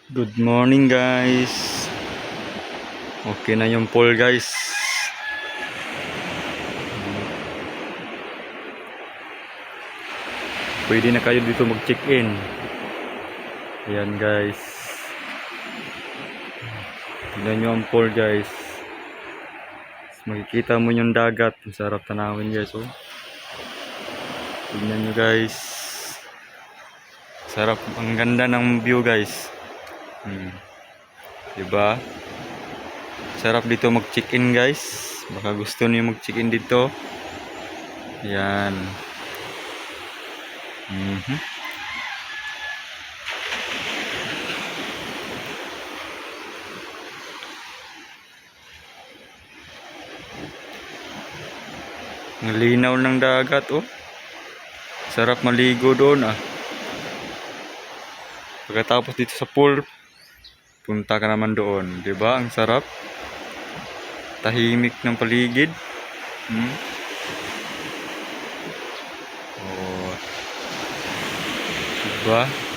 Good morning guys. Okay na yung poll guys. Pwede na kayo dito mag-check-in. Ayan guys. Tignan nyo ang poll guys. Makikita mo yung dagat. Ang sarap tanawin guys. Oh. Tignan nyo guys. Sarap. Ang ganda ng view guys. Diba? Sarap dito mag-check-in guys. Baka gusto niyo mag-check-in dito. Ayan. Ang linaw ng dagat oh. Sarap maligo doon ah. Pagkatapos dito sa pool, punta ka naman doon, 'di ba? Ang sarap. Tahimik ng paligid. Oh. 'Di ba?